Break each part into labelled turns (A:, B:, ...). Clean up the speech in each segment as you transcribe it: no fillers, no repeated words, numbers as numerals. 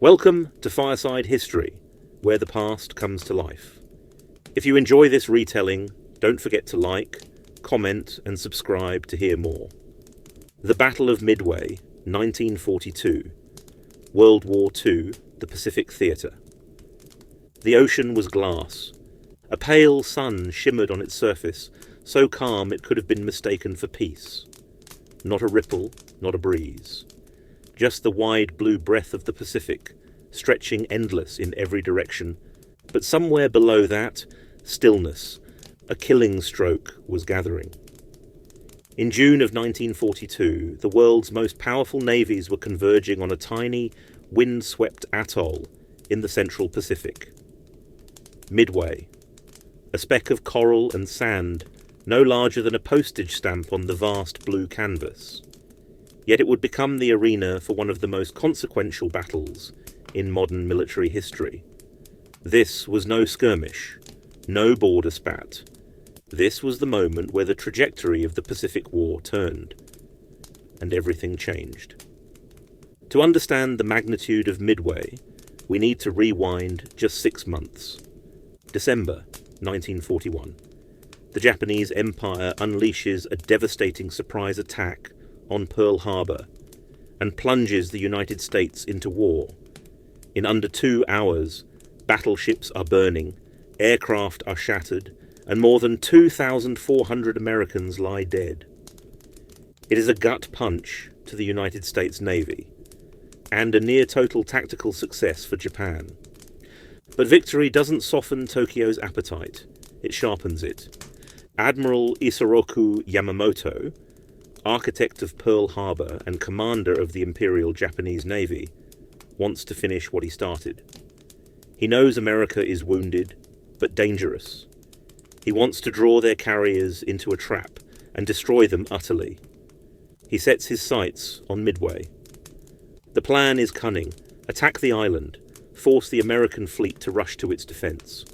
A: Welcome to Fireside History, where the past comes to life. If you enjoy this retelling, don't forget to like, comment and subscribe to hear more. The Battle of Midway, 1942. World War II, the Pacific Theatre. The ocean was glass. A pale sun shimmered on its surface, so calm it could have been mistaken for peace. Not a ripple, not a breeze. Just the wide blue breadth of the Pacific, stretching endless in every direction. But somewhere below that, stillness, a killing stroke, was gathering. In June of 1942, the world's most powerful navies were converging on a tiny, wind-swept atoll in the central Pacific. Midway, a speck of coral and sand, no larger than a postage stamp on the vast blue canvas. Yet it would become the arena for one of the most consequential battles in modern military history. This was no skirmish, no border spat. This was the moment where the trajectory of the Pacific War turned, and everything changed. To understand the magnitude of Midway, we need to rewind just 6 months. December 1941. The Japanese Empire unleashes a devastating surprise attack on Pearl Harbor and plunges the United States into war. In under 2 hours, battleships are burning, aircraft are shattered, and more than 2,400 Americans lie dead. It is a gut punch to the United States Navy, and a near-total tactical success for Japan. But victory doesn't soften Tokyo's appetite, it sharpens it. Admiral Isoroku Yamamoto, architect of Pearl Harbor and commander of the Imperial Japanese Navy, wants to finish what he started. He knows America is wounded, but dangerous. He wants to draw their carriers into a trap and destroy them utterly. He sets his sights on Midway. The plan is cunning. Attack the island, force the American fleet to rush to its defense.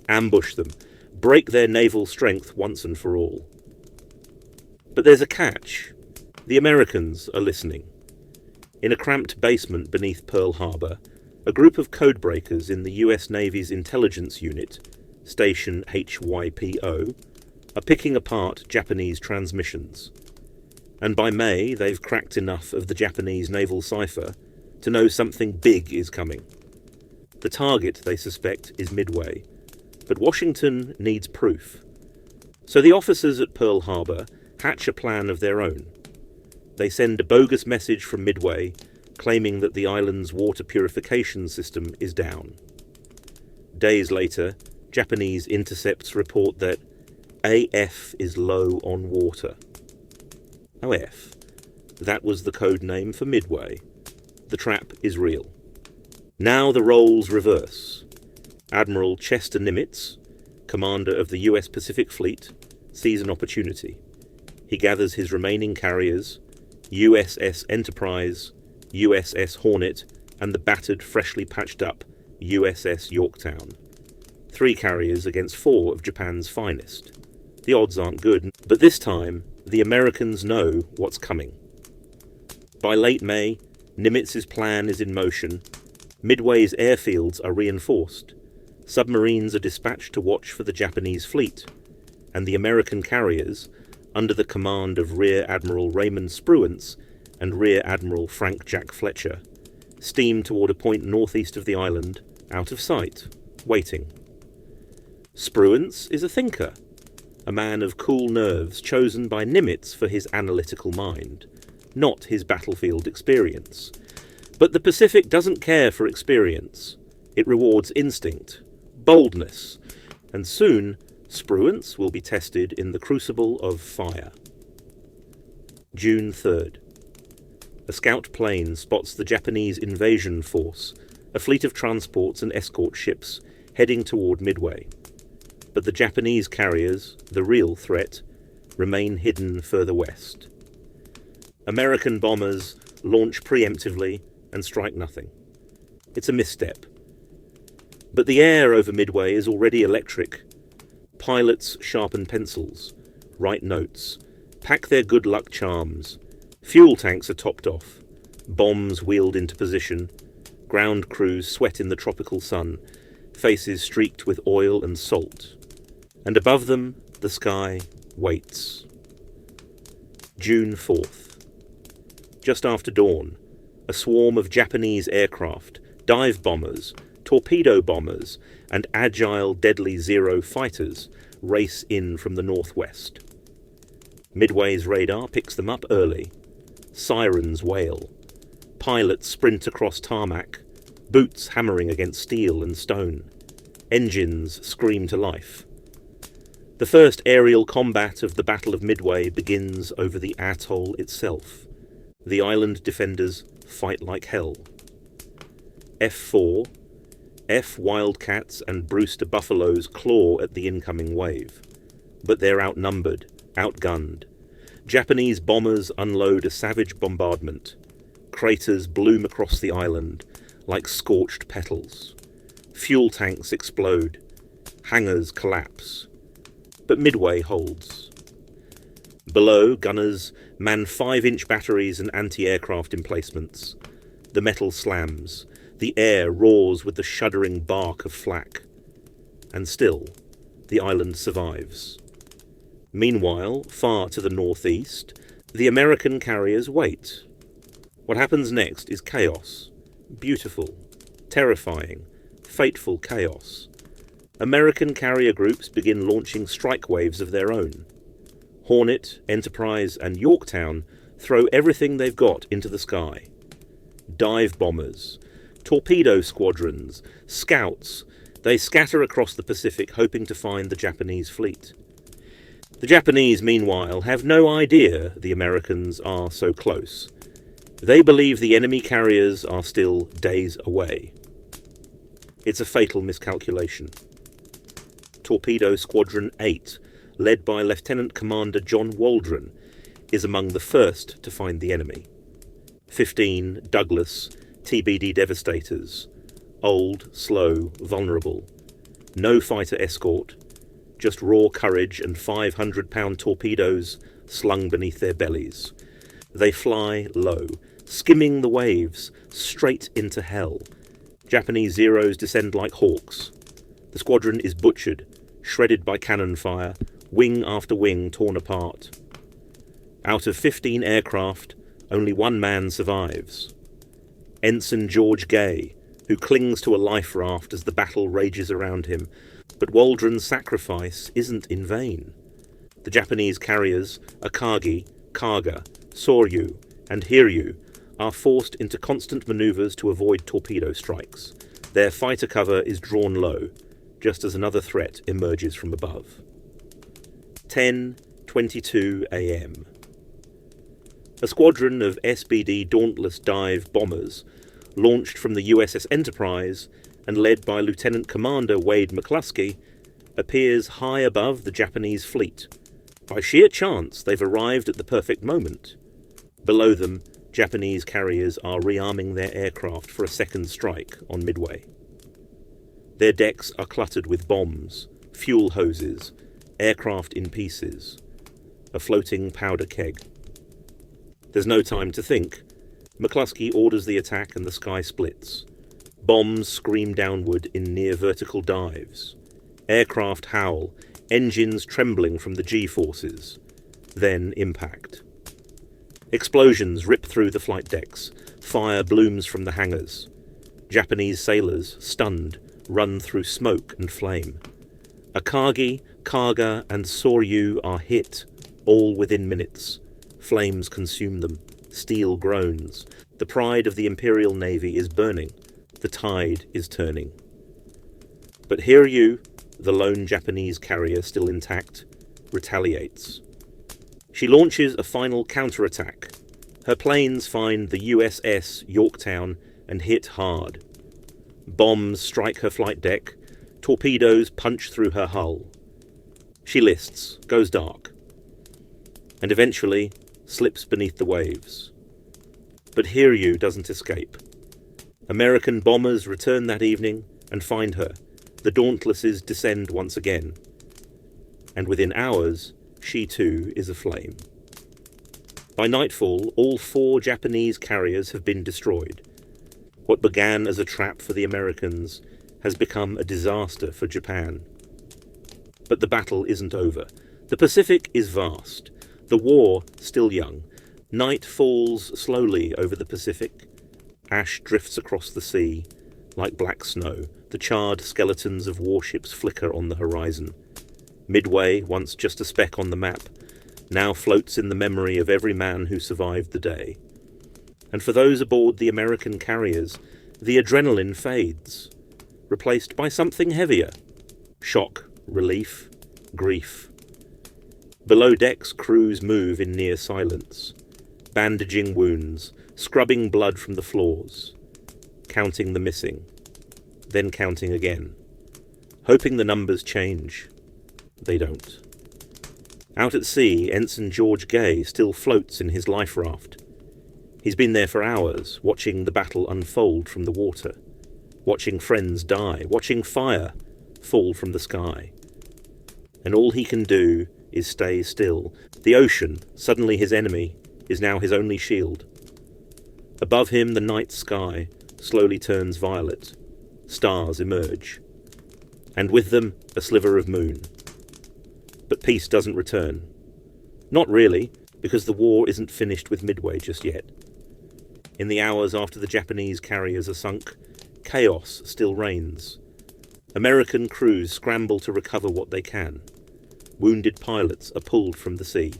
A: Ambush them, break their naval strength once and for all. But there's a catch. The Americans are listening. In a cramped basement beneath Pearl Harbor, a group of codebreakers in the US Navy's intelligence unit, Station HYPO, are picking apart Japanese transmissions. And by May, they've cracked enough of the Japanese naval cipher to know something big is coming. The target, they suspect, is Midway, but Washington needs proof. So the officers at Pearl Harbor hatch a plan of their own. They send a bogus message from Midway claiming that the island's water purification system is down. Days later, Japanese intercepts report that AF is low on water. OF. That was the code name for Midway. The trap is real. Now the roles reverse. Admiral Chester Nimitz, commander of the US Pacific Fleet, sees an opportunity. He gathers his remaining carriers, USS Enterprise, USS Hornet, and the battered, freshly patched up USS Yorktown. 3 carriers against 4 of Japan's finest. The odds aren't good, but this time, the Americans know what's coming. By late May, Nimitz's plan is in motion. Midway's airfields are reinforced. Submarines are dispatched to watch for the Japanese fleet, and the American carriers, under the command of Rear Admiral Raymond Spruance and Rear Admiral Frank Jack Fletcher, steam toward a point northeast of the island, out of sight, waiting. Spruance is a thinker, a man of cool nerves chosen by Nimitz for his analytical mind, not his battlefield experience. But the Pacific doesn't care for experience. It rewards instinct, boldness, and soon Spruance will be tested in the crucible of fire. June 3rd. A scout plane spots the Japanese invasion force, a fleet of transports and escort ships, heading toward Midway. But the Japanese carriers, the real threat, remain hidden further west. American bombers launch preemptively and strike nothing. It's a misstep. But the air over Midway is already electric. Pilots sharpen pencils, write notes, pack their good luck charms. Fuel tanks are topped off, bombs wheeled into position, Ground crews sweat in the tropical sun, faces streaked with oil and salt. And above them, the sky waits. June 4th. Just after dawn, a swarm of Japanese aircraft, dive bombers, torpedo bombers, and agile Deadly Zero fighters race in from the northwest. Midway's radar picks them up early. Sirens wail. Pilots sprint across tarmac, boots hammering against steel and stone. Engines scream to life. The first aerial combat of the Battle of Midway begins over the atoll itself. The island defenders fight like hell. F-4, F Wildcats and Brewster Buffaloes claw at the incoming wave. But they're outnumbered, outgunned. Japanese bombers unload a savage bombardment. Craters bloom across the island like scorched petals. Fuel tanks explode. Hangars collapse. But Midway holds. Below, gunners man 5-inch batteries and anti-aircraft emplacements. The metal slams. The air roars with the shuddering bark of flak. And still, the island survives. Meanwhile, far to the northeast, the American carriers wait. What happens next is chaos. Beautiful, terrifying, fateful chaos. American carrier groups begin launching strike waves of their own. Hornet, Enterprise, and Yorktown throw everything they've got into the sky. Dive bombers, torpedo squadrons, scouts, they scatter across the Pacific hoping to find the Japanese fleet. The Japanese, meanwhile, have no idea the Americans are so close. They believe the enemy carriers are still days away. It's a fatal miscalculation. Torpedo Squadron 8, led by Lieutenant Commander John Waldron, is among the first to find the enemy. 15 Douglas TBD Devastators, old, slow, vulnerable. No fighter escort, just raw courage and 500-pound torpedoes slung beneath their bellies. They fly low, skimming the waves, straight into hell. Japanese Zeros descend like hawks. The squadron is butchered, shredded by cannon fire, wing after wing torn apart. Out of 15 aircraft, only one man survives. Ensign George Gay, who clings to a life raft as the battle rages around him. But Waldron's sacrifice isn't in vain. The Japanese carriers, Akagi, Kaga, Soryu, and Hiryu, are forced into constant maneuvers to avoid torpedo strikes. Their fighter cover is drawn low, just as another threat emerges from above. 10:22 a.m. A squadron of SBD Dauntless dive bombers, launched from the USS Enterprise and led by Lieutenant Commander Wade McCluskey, appears high above the Japanese fleet. By sheer chance, they've arrived at the perfect moment. Below them, Japanese carriers are rearming their aircraft for a second strike on Midway. Their decks are cluttered with bombs, fuel hoses, aircraft in pieces, a floating powder keg. There's no time to think. McCluskey orders the attack and the sky splits. Bombs scream downward in near-vertical dives. Aircraft howl, engines trembling from the G-forces. Then impact. Explosions rip through the flight decks. Fire blooms from the hangars. Japanese sailors, stunned, run through smoke and flame. Akagi, Kaga, and Soryu are hit, all within minutes. Flames consume them. Steel groans. The pride of the Imperial Navy is burning. The tide is turning. But Hiryu, the lone Japanese carrier still intact, retaliates. She launches a final counterattack. Her planes find the USS Yorktown and hit hard. Bombs strike her flight deck. Torpedoes punch through her hull. She lists, goes dark, and eventually slips beneath the waves. But Hiryu doesn't escape. American bombers return that evening and find her. The Dauntlesses descend once again. And within hours, she too is aflame. By nightfall, all 4 Japanese carriers have been destroyed. What began as a trap for the Americans has become a disaster for Japan. But the battle isn't over. The Pacific is vast. The war still young. Night falls slowly over the Pacific. Ash drifts across the sea like black snow. The charred skeletons of warships flicker on the horizon. Midway, once just a speck on the map, now floats in the memory of every man who survived the day. And for those aboard the American carriers, the adrenaline fades, replaced by something heavier. Shock, relief, grief. Below decks, crews move in near silence, bandaging wounds, scrubbing blood from the floors, counting the missing, then counting again, hoping the numbers change. They don't. Out at sea, Ensign George Gay still floats in his life raft. He's been there for hours, watching the battle unfold from the water, watching friends die, watching fire fall from the sky. And all he can do is stay still. The ocean, suddenly his enemy, is now his only shield. Above him, the night sky slowly turns violet. Stars emerge, and with them a sliver of moon. But peace doesn't return. Not really, because the war isn't finished with Midway just yet. In the hours after the Japanese carriers are sunk, chaos still reigns. American crews scramble to recover what they can. Wounded pilots are pulled from the sea.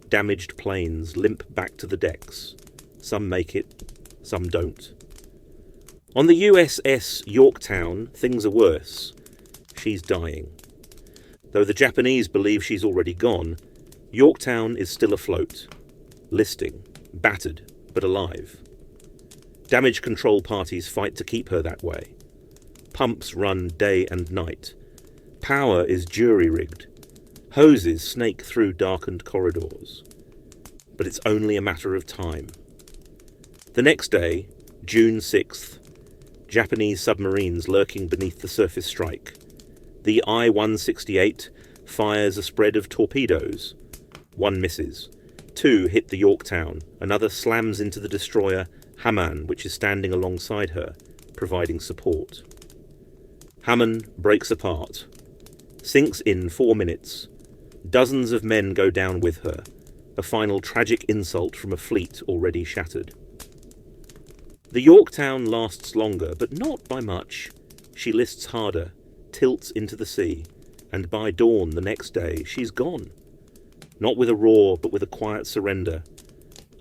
A: Damaged planes limp back to the decks. Some make it, some don't. On the USS Yorktown, things are worse. She's dying. Though the Japanese believe she's already gone, Yorktown is still afloat, listing, battered, but alive. Damage control parties fight to keep her that way. Pumps run day and night. Power is jury-rigged. Hoses snake through darkened corridors. But it's only a matter of time. The next day, June 6th, Japanese submarines lurking beneath the surface strike. The I-168 fires a spread of torpedoes. One misses. Two hit the Yorktown. Another slams into the destroyer Hamman, which is standing alongside her, providing support. Hamman breaks apart. Sinks in 4 minutes. Dozens of men go down with her. A final tragic insult from a fleet already shattered. The Yorktown lasts longer, but not by much. She lists harder, tilts into the sea, and by dawn the next day she's gone. Not with a roar, but with a quiet surrender.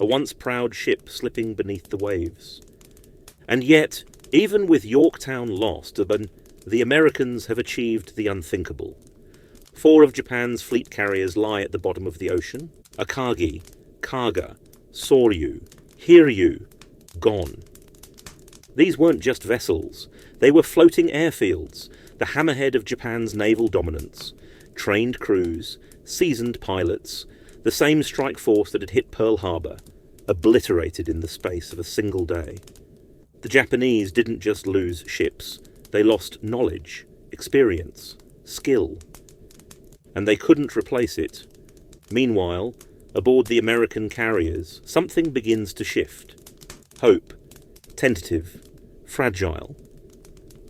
A: A once proud ship slipping beneath the waves. And yet, even with Yorktown lost, the Americans have achieved the unthinkable. 4 of Japan's fleet carriers lie at the bottom of the ocean. Akagi, Kaga, Soryu, Hiryu, gone. These weren't just vessels. They were floating airfields, the hammerhead of Japan's naval dominance. Trained crews, seasoned pilots, the same strike force that had hit Pearl Harbor, obliterated in the space of a single day. The Japanese didn't just lose ships. They lost knowledge, experience, skill. And they couldn't replace it. Meanwhile, aboard the American carriers, something begins to shift. Hope, tentative, fragile,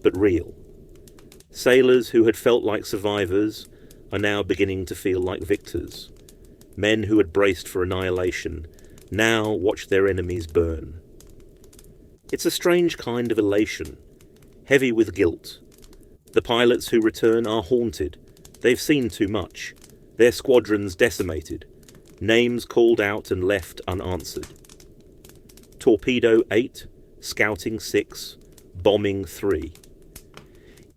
A: but real. Sailors who had felt like survivors are now beginning to feel like victors. Men who had braced for annihilation now watch their enemies burn. It's a strange kind of elation, heavy with guilt. The pilots who return are haunted. They've seen too much. Their squadrons decimated. Names called out and left unanswered. Torpedo 8, Scouting 6, Bombing 3.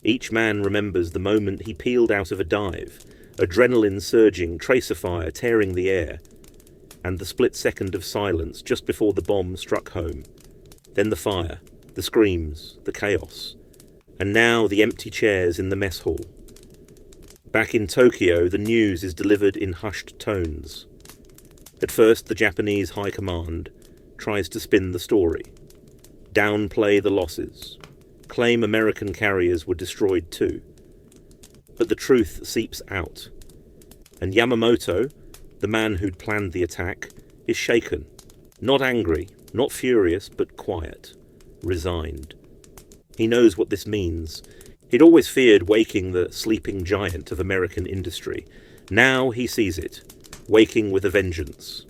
A: Each man remembers the moment he peeled out of a dive, adrenaline surging, tracer fire tearing the air, and the split second of silence just before the bomb struck home. Then the fire, the screams, the chaos, and now the empty chairs in the mess hall. Back in Tokyo, the news is delivered in hushed tones. At first, the Japanese High Command tries to spin the story, downplay the losses, claim American carriers were destroyed too. But the truth seeps out, and Yamamoto, the man who'd planned the attack, is shaken. Not angry, not furious, but quiet. resigned. He knows what this means. He'd always feared waking the sleeping giant of American industry. Now he sees it, waking with a vengeance.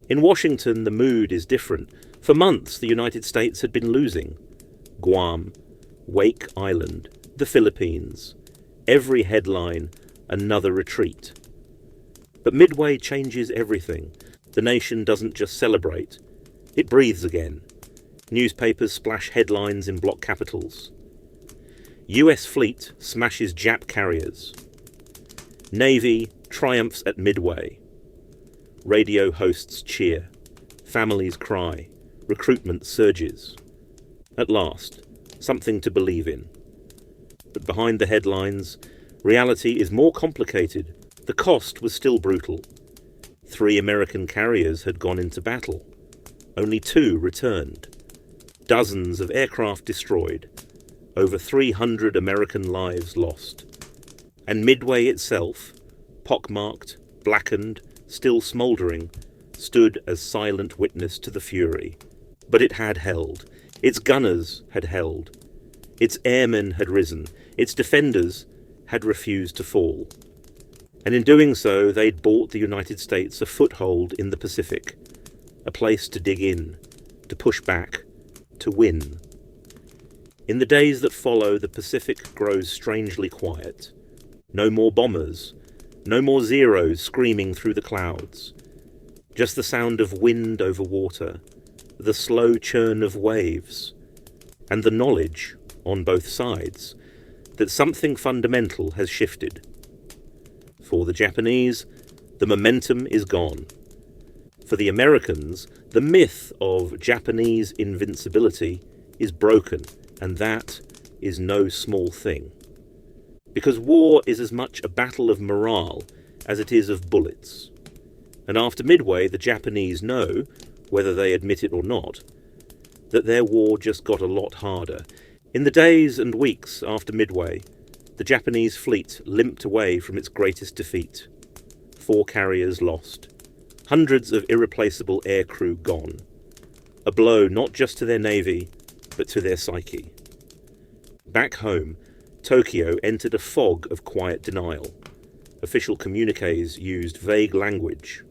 A: In Washington, the mood is different. For months, the United States had been losing. Guam, Wake Island, the Philippines. Every headline, another retreat. But Midway changes everything. The nation doesn't just celebrate. It breathes again. Newspapers splash headlines in block capitals. US fleet smashes Jap carriers. Navy triumphs at Midway. Radio hosts cheer. Families cry. Recruitment surges. At last, something to believe in. But behind the headlines, reality is more complicated. The cost was still brutal. 3 American carriers had gone into battle. Only 2 returned. Dozens of aircraft destroyed. Over 300 American lives lost. And Midway itself, pockmarked, blackened, still smouldering, stood as silent witness to the fury. But it had held. Its gunners had held. Its airmen had risen. Its defenders had refused to fall. And in doing so, they'd bought the United States a foothold in the Pacific, a place to dig in, to push back, to win. In the days that follow, the Pacific grows strangely quiet. No more bombers, no more Zeros screaming through the clouds. Just the sound of wind over water, the slow churn of waves, and the knowledge, on both sides, that something fundamental has shifted. For the Japanese, the momentum is gone. For the Americans, the myth of Japanese invincibility is broken, and that is no small thing. Because war is as much a battle of morale as it is of bullets. And after Midway, the Japanese know, whether they admit it or not, that their war just got a lot harder. In the days and weeks after Midway, the Japanese fleet limped away from its greatest defeat. 4 carriers lost. Hundreds of irreplaceable aircrew gone. A blow not just to their navy, but to their psyche. Back home, Tokyo entered a fog of quiet denial. Official communiques used vague language.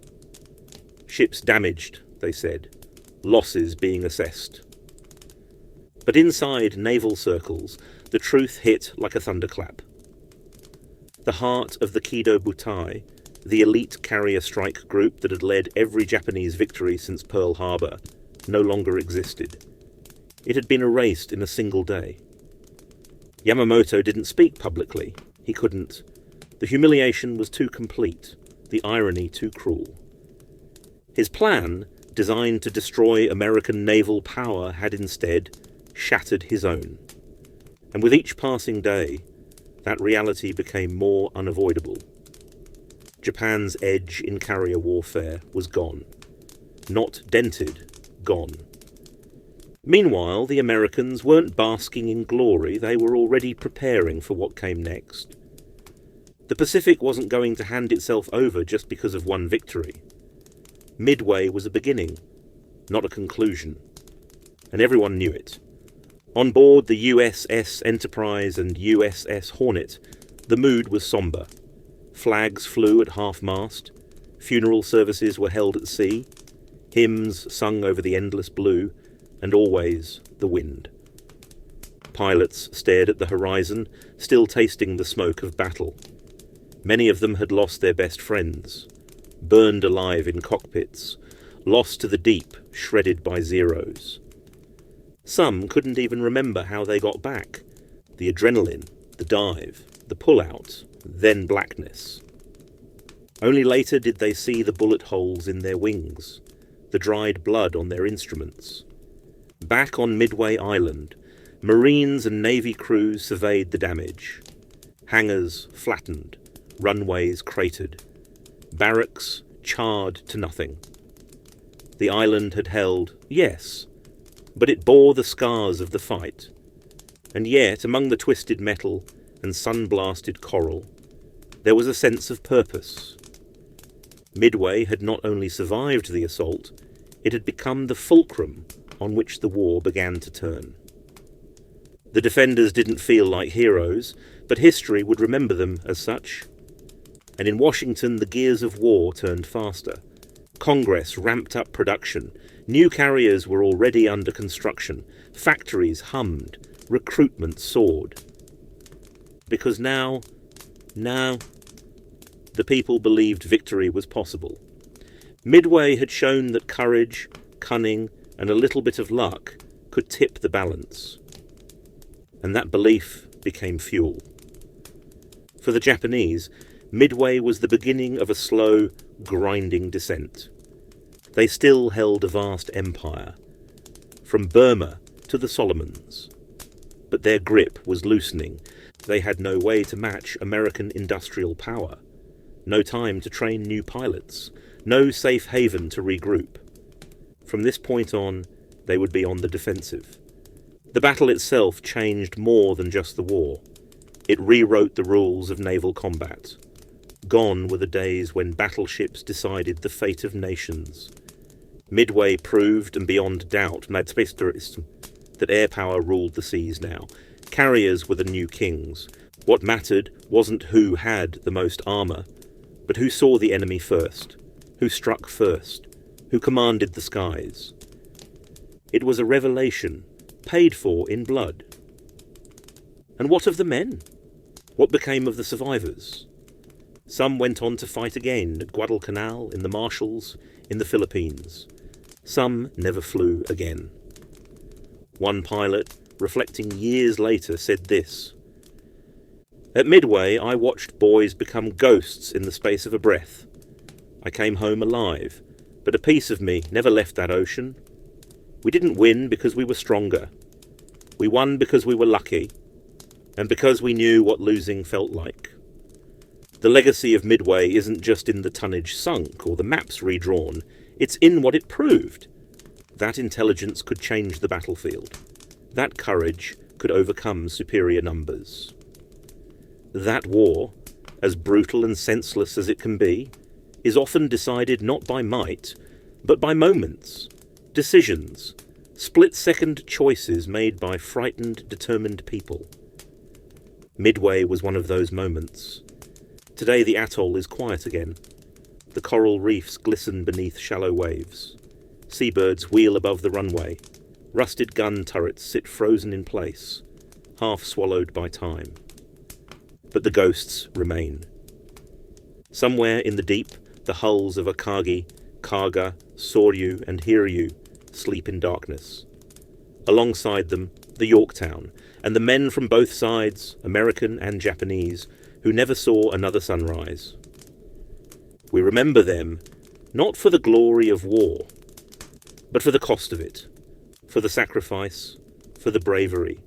A: Ships damaged, they said. Losses being assessed. But inside naval circles, the truth hit like a thunderclap. The heart of the Kido Butai, the elite carrier strike group that had led every Japanese victory since Pearl Harbor, no longer existed. It had been erased in a single day. Yamamoto didn't speak publicly. He couldn't. The humiliation was too complete, the irony too cruel. His plan, designed to destroy American naval power, had instead shattered his own. And with each passing day, that reality became more unavoidable. Japan's edge in carrier warfare was gone. Not dented, gone. Meanwhile, the Americans weren't basking in glory, they were already preparing for what came next. The Pacific wasn't going to hand itself over just because of one victory. Midway was a beginning, not a conclusion. And everyone knew it. On board the USS Enterprise and USS Hornet, the mood was sombre. Flags flew at half-mast, funeral services were held at sea, hymns sung over the endless blue, and always the wind. Pilots stared at the horizon, still tasting the smoke of battle. Many of them had lost their best friends, burned alive in cockpits, lost to the deep, shredded by Zeros. Some couldn't even remember how they got back. The adrenaline, the dive, the pull-out, then blackness. Only later did they see the bullet holes in their wings, the dried blood on their instruments. Back on Midway Island, Marines and Navy crews surveyed the damage. Hangars flattened, runways cratered, barracks charred to nothing. The island had held, yes, but it bore the scars of the fight. And yet, among the twisted metal and sun-blasted coral, there was a sense of purpose. Midway had not only survived the assault, it had become the fulcrum on which the war began to turn. The defenders didn't feel like heroes, but history would remember them as such. And in Washington, the gears of war turned faster. Congress ramped up production. New carriers were already under construction. Factories hummed. Recruitment soared. Because now, the people believed victory was possible. Midway had shown that courage, cunning, and a little bit of luck could tip the balance. And that belief became fuel. For the Japanese, Midway was the beginning of a slow, grinding descent. They still held a vast empire, from Burma to the Solomons. But their grip was loosening. They had no way to match American industrial power, no time to train new pilots, no safe haven to regroup. From this point on, they would be on the defensive. The battle itself changed more than just the war. It rewrote the rules of naval combat. Gone were the days when battleships decided the fate of nations. Midway proved, and beyond doubt, that air power ruled the seas now. Carriers were the new kings. What mattered wasn't who had the most armour, but who saw the enemy first, who struck first, who commanded the skies. It was a revelation, paid for in blood. And what of the men? What became of the survivors? Some went on to fight again at Guadalcanal, in the Marshalls, in the Philippines. Some never flew again. One pilot, reflecting years later, said this: "At Midway, I watched boys become ghosts in the space of a breath. I came home alive, but a piece of me never left that ocean. We didn't win because we were stronger. We won because we were lucky, and because we knew what losing felt like. The legacy of Midway isn't just in the tonnage sunk or the maps redrawn, it's in what it proved. That intelligence could change the battlefield. That courage could overcome superior numbers. That war, as brutal and senseless as it can be, is often decided not by might, but by moments, decisions, split-second choices made by frightened, determined people. Midway was one of those moments. Today the atoll is quiet again. The coral reefs glisten beneath shallow waves. Seabirds wheel above the runway. Rusted gun turrets sit frozen in place, half swallowed by time. But the ghosts remain. Somewhere in the deep, the hulls of Akagi, Kaga, Soryu, and Hiryu sleep in darkness. Alongside them, the Yorktown, and the men from both sides, American and Japanese, who never saw another sunrise. We remember them, not for the glory of war, but for the cost of it, for the sacrifice, for the bravery,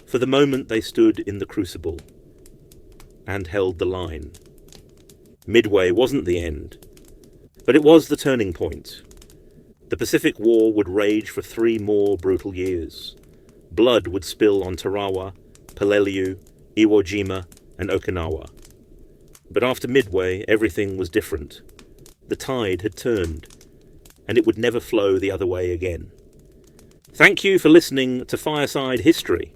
A: for the moment they stood in the crucible and held the line. Midway wasn't the end, but it was the turning point. The Pacific War would rage for 3 more brutal years. Blood would spill on Tarawa, Peleliu, Iwo Jima, and Okinawa. But after Midway, everything was different. The tide had turned, and it would never flow the other way again. Thank you for listening to Fireside History.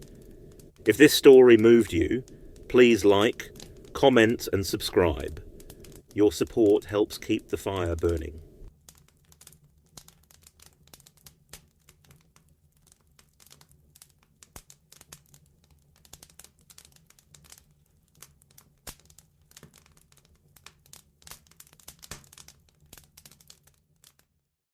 A: If this story moved you, please like, comment, and subscribe. Your support helps keep the fire burning.